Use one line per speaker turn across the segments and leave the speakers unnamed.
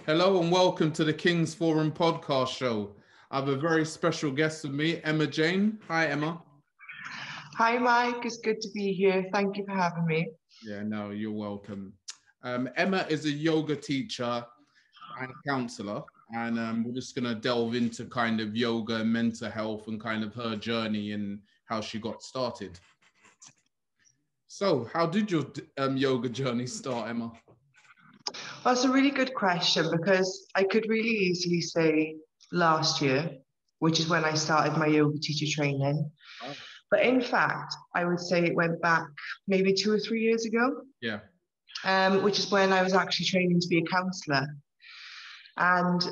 Hello and welcome to the King's Forum podcast show. I have a very special guest with me, Emma Jane. Hi, Emma.
Hi, Mike. It's good to be here. Thank you for having me.
Yeah, no, you're welcome. Emma is a yoga teacher and counselor, and we're just going to delve into kind of yoga and mental health and kind of her journey and how she got started. So, how did your yoga journey start, Emma?
Well, that's a really good question because I could really easily say last year, which is when I started my yoga teacher training.
Oh.
But in fact, I would say it went back maybe 2 or 3 years ago.
Yeah.
Which is when I was actually training to be a counsellor. And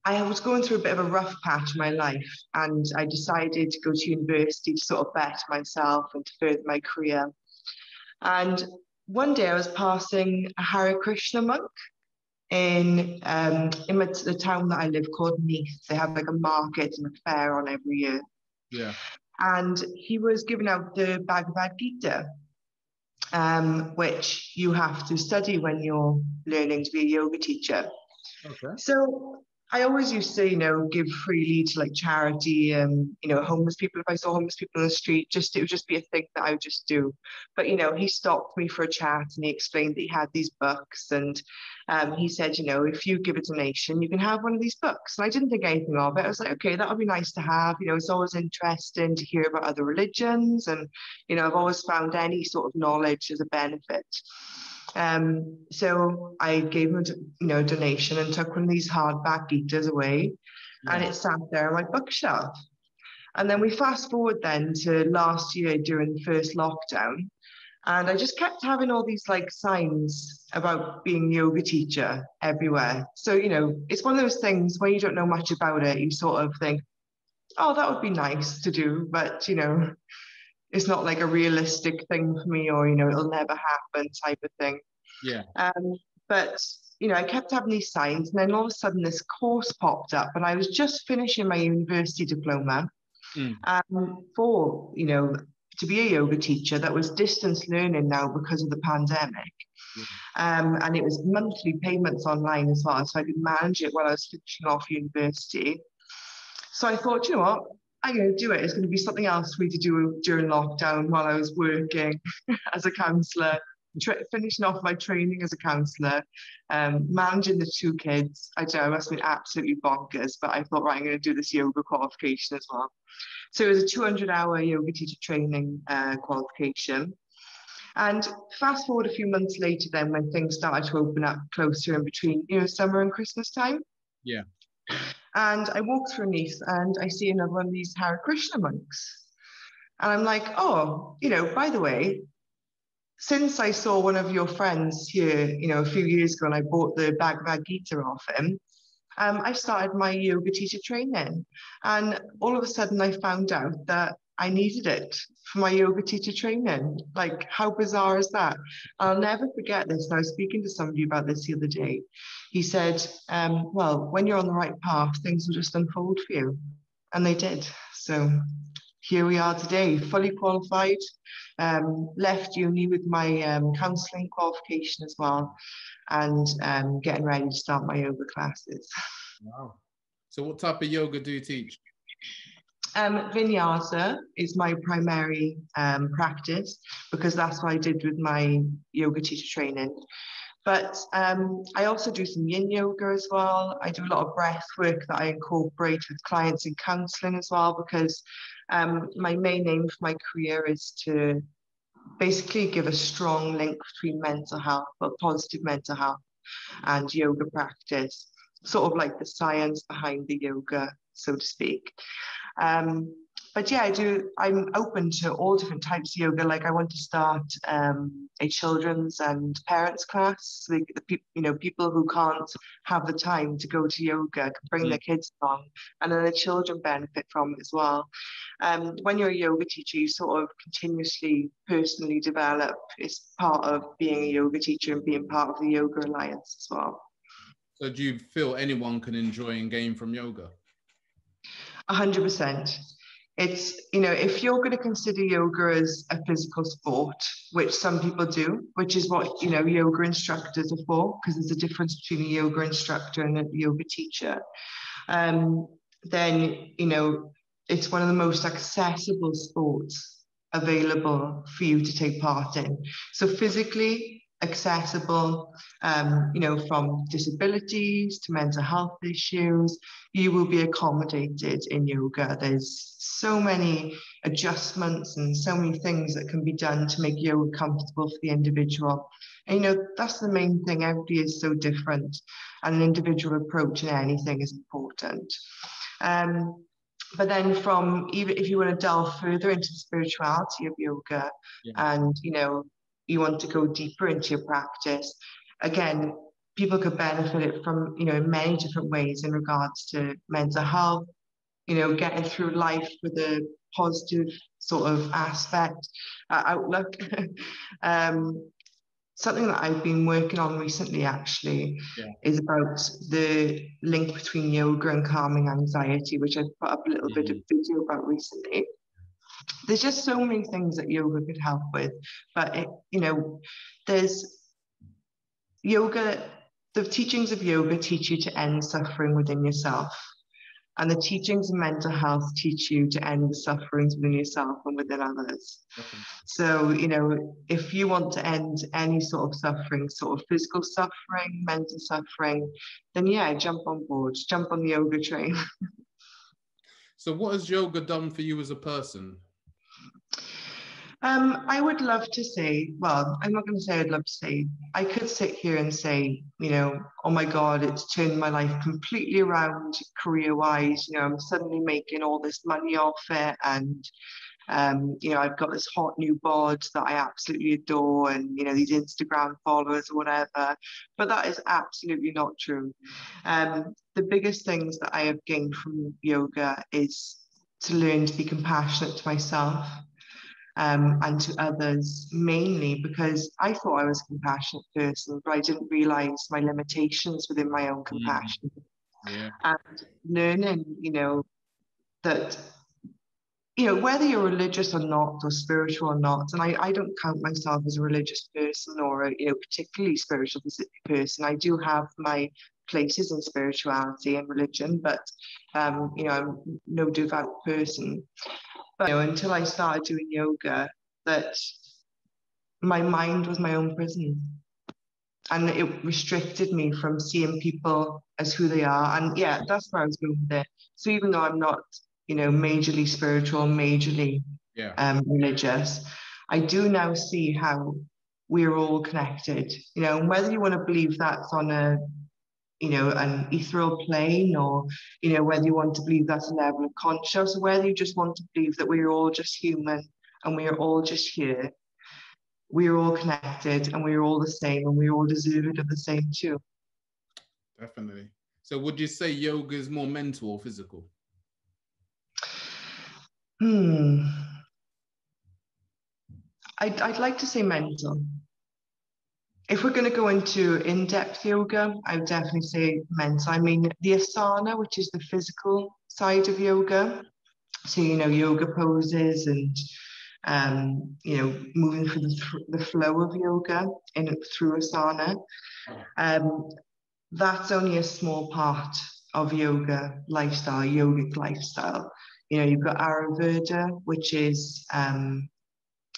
I was going through a bit of a rough patch in my life, and I decided to go to university to sort of better myself and to further my career. And one day I was passing a Hare Krishna monk in the town that I live called Neath. They have like a market and a fair on every year.
Yeah.
And he was giving out the Bhagavad Gita, which you have to study when you're learning to be a yoga teacher.
Okay.
So I always used to, give freely to like charity and, homeless people. If I saw homeless people on the street, it would just be a thing that I would just do. But, he stopped me for a chat and he explained that he had these books and he said, if you give a donation, you can have one of these books. And I didn't think anything of it. I was like, okay, that would be nice to have. It's always interesting to hear about other religions. And, I've always found any sort of knowledge as a benefit. So I gave him a donation and took one of these hardback Gitas away, and it sat there on my bookshelf. And then we fast forward then to last year during the first lockdown, and I just kept having all these like signs about being a yoga teacher everywhere. So, it's one of those things when you don't know much about it, you sort of think, oh, that would be nice to do, but it's not like a realistic thing for me, or it'll never happen type of thing.
Yeah.
But I kept having these signs, and then all of a sudden this course popped up, and I was just finishing my university diploma for to be a yoga teacher. That was distance learning now because of the pandemic. And it was monthly payments online as well, so I could manage it while I was finishing off university. So I thought, you know what, I'm going to do it. It's going to be something else for me to do during lockdown while I was working as a counsellor, finishing off my training as a counsellor, managing the 2 kids. I don't know, I must have been absolutely bonkers, but I thought, right, I'm going to do this yoga qualification as well. So it was a 200-hour yoga teacher training qualification. And fast forward a few months later then, when things started to open up closer in between, summer and Christmas time.
Yeah.
And I walk through Neath and I see another one of these Hare Krishna monks. And I'm like, oh, by the way, since I saw one of your friends here, a few years ago, and I bought the Bhagavad Gita off him, I started my yoga teacher training. And all of a sudden I found out that I needed it for my yoga teacher training. Like, how bizarre is that? I'll never forget this. And I was speaking to somebody about this the other day. He said, well, when you're on the right path, things will just unfold for you. And they did. So here we are today, fully qualified, left uni with my counselling qualification as well, and getting ready to start my yoga classes.
Wow. So what type of yoga do you teach?
Vinyasa is my primary practice, because that's what I did with my yoga teacher training. But I also do some yin yoga as well. I do a lot of breath work that I incorporate with clients in counselling as well, because my main aim for my career is to basically give a strong link between mental health, but positive mental health, and yoga practice, sort of like the science behind the yoga, so to speak. But yeah, I'm open to all different types of yoga. Like, I want to start a children's and parents class. So people who can't have the time to go to yoga can bring their kids along, and then the children benefit from it as well. When you're a yoga teacher, you sort of continuously personally develop. It's part of being a yoga teacher and being part of the Yoga Alliance as well.
So do you feel anyone can enjoy and gain from yoga?
100%. It's, if you're going to consider yoga as a physical sport, which some people do, which is what, yoga instructors are for, because there's a difference between a yoga instructor and a yoga teacher, then, it's one of the most accessible sports available for you to take part in. So physically accessible, from disabilities to mental health issues, you will be accommodated in yoga. There's so many adjustments and so many things that can be done to make yoga comfortable for the individual. And, that's the main thing. Everybody is so different, and an individual approach in anything is important. But then even if you want to delve further into the spirituality of yoga, and, you want to go deeper into your practice, again, people could benefit it from, in many different ways in regards to mental health, getting through life with a positive sort of outlook. Something that I've been working on recently, actually, is about the link between yoga and calming anxiety, which I've put up a little bit of video about recently. There's just so many things that yoga could help with, but there's yoga. The teachings of yoga teach you to end suffering within yourself, and the teachings of mental health teach you to end the sufferings within yourself and within others. So, if you want to end any sort of suffering, sort of physical suffering, mental suffering, then jump on board, jump on the yoga train.
So what has yoga done for you as a person?
I would love to say, well, I'm not going to say I'd love to say, I could sit here and say, oh my God, it's turned my life completely around career-wise. I'm suddenly making all this money off it, and, I've got this hot new bod that I absolutely adore, and, these Instagram followers or whatever. But that is absolutely not true. The biggest things that I have gained from yoga is to learn to be compassionate to myself. And to others, mainly because I thought I was a compassionate person, but I didn't realize my limitations within my own compassion. And learning, that, whether you're religious or not, or spiritual or not, and I don't count myself as a religious person or a, particularly spiritual person. I do have my places in spirituality and religion, but, I'm no devout person. But until I started doing yoga, that my mind was my own prison, and it restricted me from seeing people as who they are. And that's where I was going with it. So even though I'm not, majorly spiritual, majorly religious, I do now see how we're all connected. Whether you want to believe that's on a an ethereal plane, or, whether you want to believe that's a level of conscious, or whether you just want to believe that we're all just human and we're all just here, we're all connected and we're all the same, and we're all deserving of the same too.
Definitely. So would you say yoga is more mental or physical?
I'd like to say mental. If we're going to go into in-depth yoga, I would definitely say mental. I mean, the asana, which is the physical side of yoga, so, yoga poses and, moving through the flow of yoga through asana, that's only a small part of yoga lifestyle, yogic lifestyle. You've got Ayurveda, which is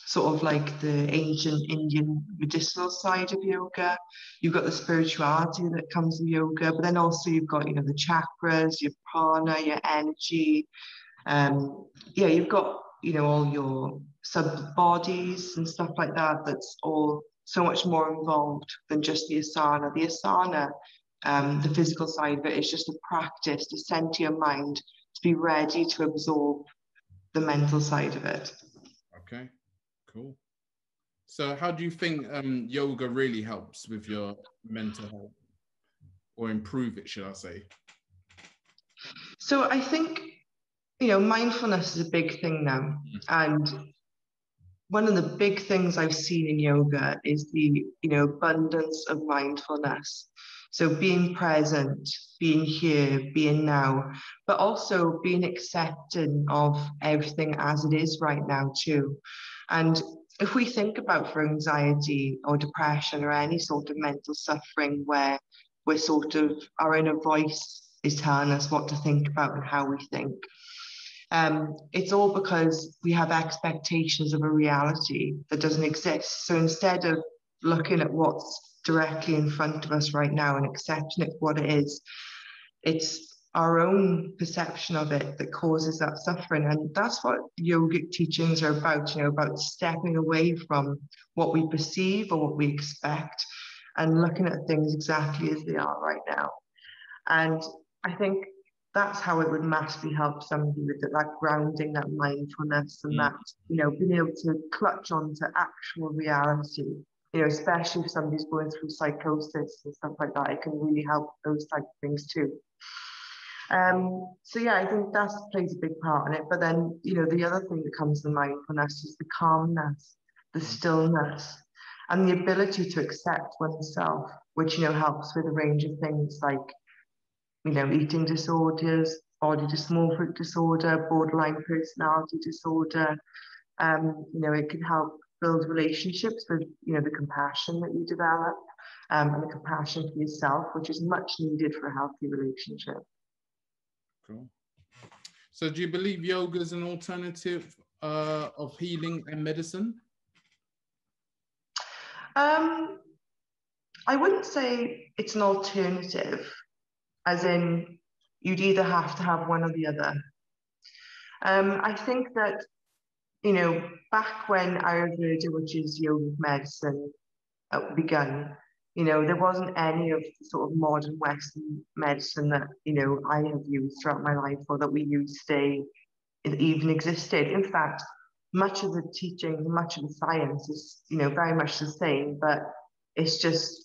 sort of like the ancient Indian medicinal side of yoga. You've got the spirituality that comes with yoga, but then also you've got, the chakras, your prana, your energy. You've got, all your sub-bodies and stuff like that. That's all so much more involved than just the asana. The asana, the physical side of it, is just a practice to center your mind, to be ready to absorb the mental side of it.
Okay. Cool. So how do you think yoga really helps with your mental health, or improve it, should I say?
So I think, mindfulness is a big thing now. And one of the big things I've seen in yoga is the, abundance of mindfulness. So being present, being here, being now, but also being accepting of everything as it is right now too. And if we think about for anxiety or depression or any sort of mental suffering where we're sort of, our inner voice is telling us what to think about and how we think, it's all because we have expectations of a reality that doesn't exist. So instead of looking at what's directly in front of us right now and accepting it for what it is, it's our own perception of it that causes that suffering. And that's what yogic teachings are about, you know, about stepping away from what we perceive or what we expect and looking at things exactly as they are right now. And I think that's how it would massively help somebody with that grounding, that mindfulness, and that, you know, being able to clutch onto actual reality, you know, especially if somebody's going through psychosis and stuff like that. It can really help those type of things too. So yeah, I think that plays a big part in it. But then, you know, the other thing that comes to mindfulness is the calmness, the stillness, and the ability to accept oneself, which, you know, helps with a range of things like, you know, eating disorders, body dysmorphic disorder, borderline personality disorder. You know, it can help build relationships with, you know, the compassion that you develop, and the compassion for yourself, which is much needed for a healthy relationship.
Cool. So do you believe yoga is an alternative of healing and medicine?
I wouldn't say it's an alternative, as in you'd either have to have one or the other. I think that, you know, back when Ayurveda, which is yogic medicine, begun, you know, there wasn't any of the sort of modern Western medicine that, you know, I have used throughout my life or that we use today even existed. In fact, much of the teaching, much of the science is, you know, very much the same, but it's just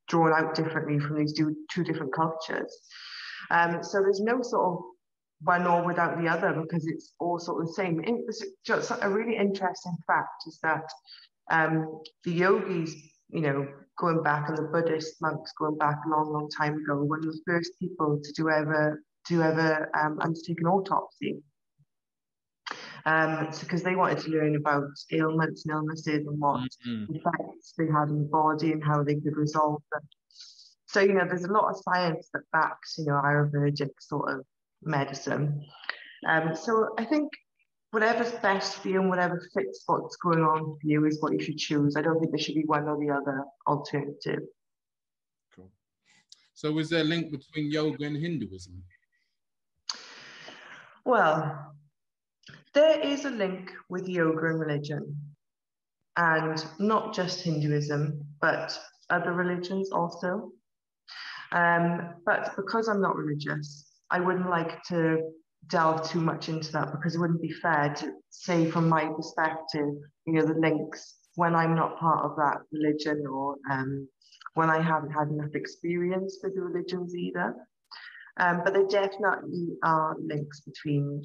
drawn out differently from these two different cultures. So there's no sort of one or without the other because it's all sort of the same. It was just a really interesting fact is that the yogis, you know, going back, and the Buddhist monks going back a long, long time ago, were the first people to ever undertake an autopsy. Because they wanted to learn about ailments and illnesses and what effects they had in the body and how they could resolve them. So, you know, there's a lot of science that backs, you know, Ayurvedic sort of medicine. So I think whatever's best for you and whatever fits what's going on for you is what you should choose. I don't think there should be one or the other alternative.
Cool. So is there a link between yoga and Hinduism?
Well, there is a link with yoga and religion, and not just Hinduism, but other religions also. But because I'm not religious, I wouldn't like to delve too much into that because it wouldn't be fair to say from my perspective, you know, the links when I'm not part of that religion or when I haven't had enough experience with the religions either. But there definitely are links between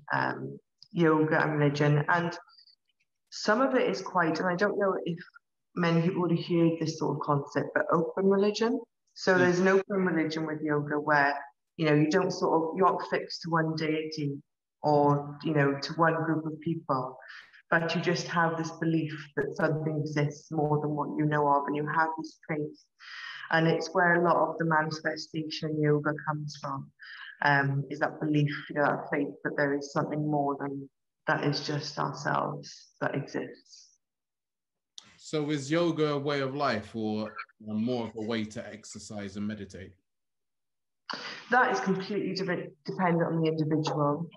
yoga and religion, and some of it is quite, and I don't know if many people would have heard this sort of concept, but open religion. So there's an open religion with yoga where, you know, you don't sort of, you aren't fixed to one deity or, you know, to one group of people, but you just have this belief that something exists more than what you know of, and you have this faith. And it's where a lot of the manifestation yoga comes from, is that belief, you know, that faith that there is something more than that is just ourselves that exists.
So is yoga a way of life or more of a way to exercise and meditate?
That is completely dependent on the individual.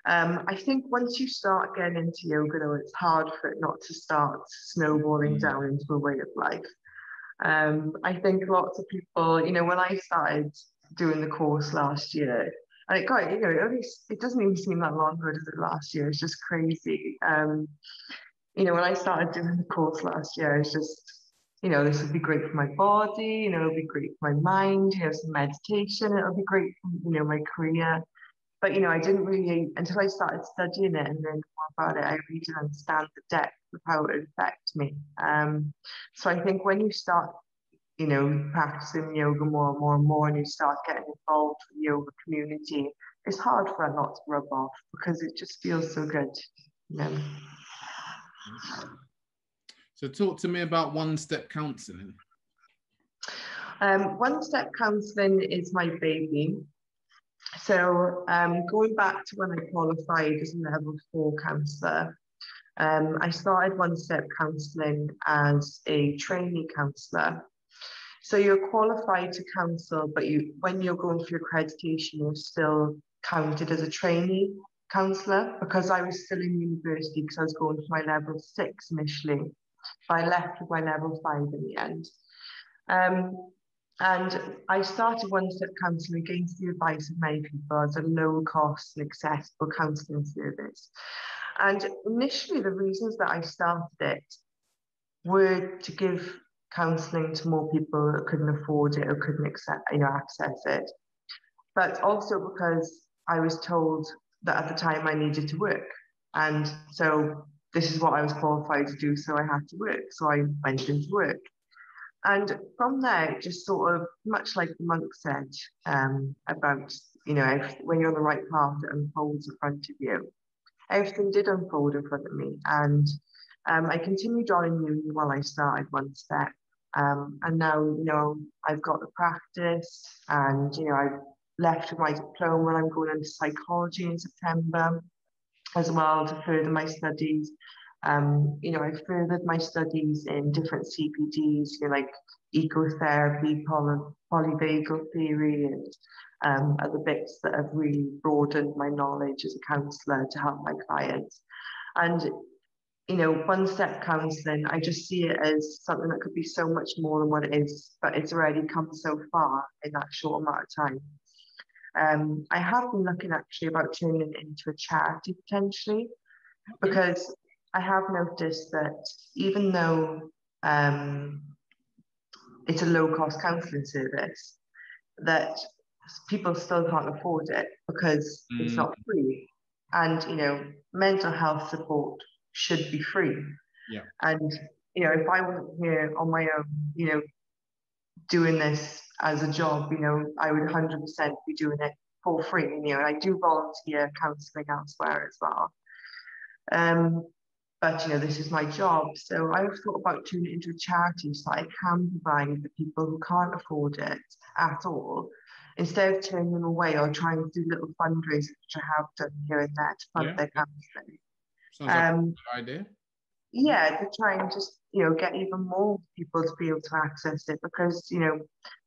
I think once you start getting into yoga, though, it's hard for it not to start snowballing down into a way of life. I think lots of people, you know, when I started doing the course last year, and it got, you know, it doesn't even seem that long ago, does it, last year? It's just crazy. You know, when I started doing the course last year, I was just, you know, this would be great for my body, you know, it'll be great for my mind, you know, some meditation, it'll be great for, you know, my career. But, you know, I didn't really, until I started studying it and learning more about it, I really didn't understand the depth of how it would affect me. So I think when you start, you know, practicing yoga more and more and more, and you start getting involved with the yoga community, it's hard for that not to rub off because it just feels so good, you know.
So talk to me about one-step counselling.
One-step counselling is my baby. So going back to when I qualified as a level 4 counsellor, I started one-step counselling as a trainee counsellor. So you're qualified to counsel, but when you're going through accreditation, you're still counted as a trainee counsellor, because I was still in university because I was going for my level 6 initially, but I left with my level 5 in the end. And I started one-step counselling against the advice of many people as a low-cost and accessible counselling service. And initially, the reasons that I started it were to give counselling to more people that couldn't afford it or couldn't access it, but also because I was told that at the time I needed to work, and so this is what I was qualified to do, so I had to work, so I went into work. And from there, just sort of, much like the monk said, about, you know, when you're on the right path, it unfolds in front of you. Everything did unfold in front of me, and I continued on in uni while I started One Step. And now, you know, I've got the practice, and, you know, I've left with my diploma, and I'm going into psychology in September as well to further my studies. You know, I furthered my studies in different CPDs, you know, like ecotherapy, polyvagal theory, and other bits that have really broadened my knowledge as a counsellor to help my clients. And, you know, one-step counselling, I just see it as something that could be so much more than what it is, but it's already come so far in that short amount of time. I have been looking actually about turning it into a charity potentially, because I have noticed that even though it's a low-cost counselling service, that people still can't afford it because it's not free. And, you know, mental health support should be free.
Yeah.
And, you know, if I wasn't here on my own, you know, doing this as a job, you know, I would 100% be doing it for free. You know, and I do volunteer counselling elsewhere as well. But, you know, this is my job. So I've thought about turning it into a charity so I can provide the people who can't afford it at all, instead of turning them away or trying to do little fundraisers, which I have done here and there to fund their counselling.
Sounds like a good idea.
Yeah, to try and just, you know, get even more people to be able to access it, because, you know,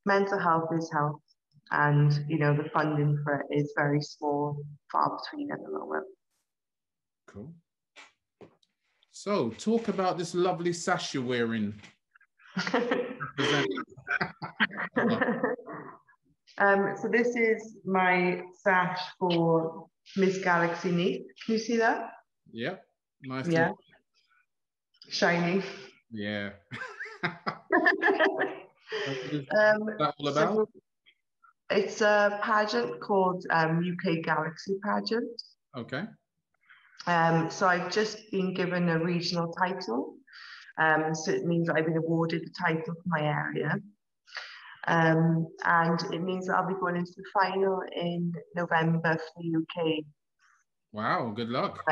mental health is health, and, you know, the funding for it is very small, far between at the moment.
Cool. So, talk about this lovely sash you're wearing.
So this is my sash for Miss Galaxy Neat. Can you see that?
Yeah, nice.
Yeah. Shiny.
Yeah.
What is that all about? So it's a pageant called UK Galaxy Pageant.
Okay.
So I've just been given a regional title. So it means that I've been awarded the title for my area. And it means that I'll be going into the final in November for the UK.
Wow, good luck.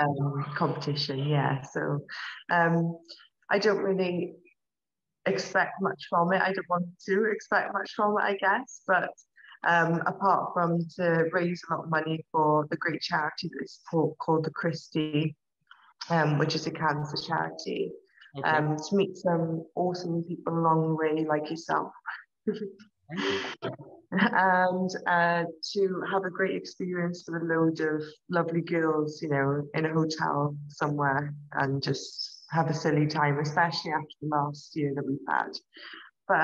Competition, yeah. So I don't really expect much from it. I don't want to expect much from it, I guess. But apart from to raise a lot of money for the great charity that I support called the Christie, which is a cancer charity,
okay.
To meet some awesome people along the way like yourself.
Thank you.
And to have a great experience with a load of lovely girls, you know, in a hotel somewhere, and just have a silly time, especially after the last year that we've had. But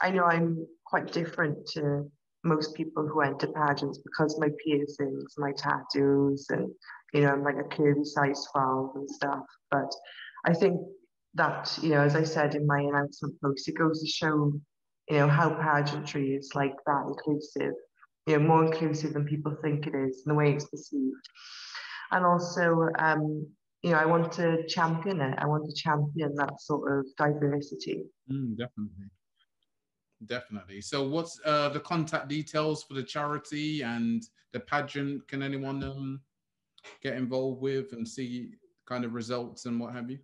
I know I'm quite different to most people who enter pageants because my piercings, my tattoos, and, you know, I'm like a curvy size 12 and stuff. But I think that, you know, as I said in my announcement post, it goes to show, you know, how pageantry is like that inclusive, you know, more inclusive than people think it is, and the way it's perceived. And also, you know, I want to champion it. I want to champion that sort of diversity.
Definitely. Definitely. So what's the contact details for the charity and the pageant? Can anyone get involved with and see kind of results and what have you?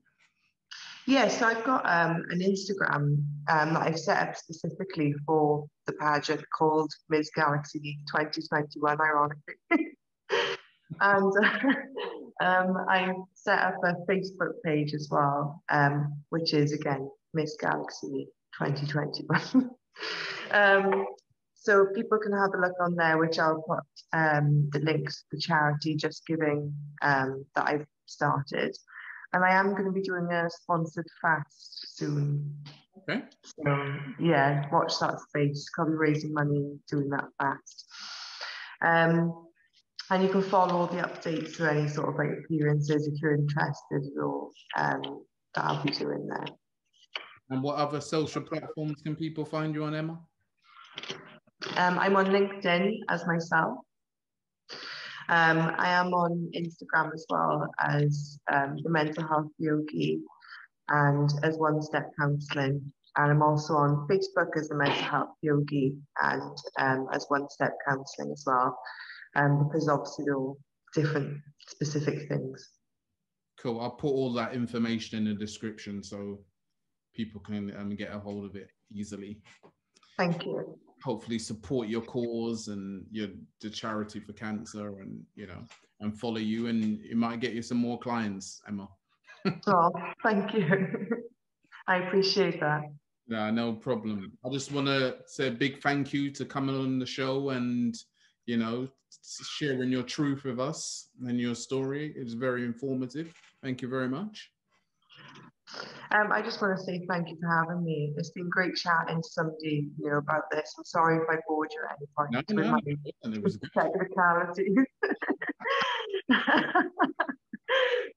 Yeah, so I've got an Instagram that I've set up specifically for the pageant called Ms. Galaxy 2021, ironically. And I set up a Facebook page as well, which is again Miss Galaxy 2021. So people can have a look on there, which I'll put the links to the charity Just Giving that I've started. And I am going to be doing a sponsored fast soon.
Okay.
So yeah, watch that space. I'll be raising money doing that fast. And you can follow all the updates for any sort of like appearances if you're interested or that I'll be doing there.
And what other social platforms can people find you on, Emma?
I'm on LinkedIn as myself. I am on Instagram as well as the Mental Health Yogi and as One Step Counselling. And I'm also on Facebook as the Mental Health Yogi and as One Step Counselling as well, because obviously they're all different specific things.
Cool. I'll put all that information in the description so people can get a hold of it easily.
Thank you.
Hopefully support your cause and the charity for cancer, and and follow you, and it might get you some more clients, Emma.
Oh, thank you. I appreciate that.
No problem. I just want to say a big thank you to coming on the show and sharing your truth with us and your story. It was very informative. Thank you very much.
I just want to say thank you for having me. It's been great chatting to somebody, about this. I'm sorry if I bored you at any point with my technicalities.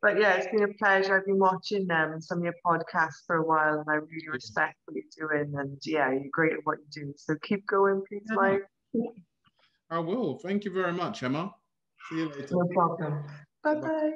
But yeah, it's been a pleasure. I've been watching some of your podcasts for a while, and I really respect what you're doing. And yeah, you're great at what you do. So keep going, please, Mike.
I will. Thank you very much, Emma. See you later.
No problem. Bye-bye.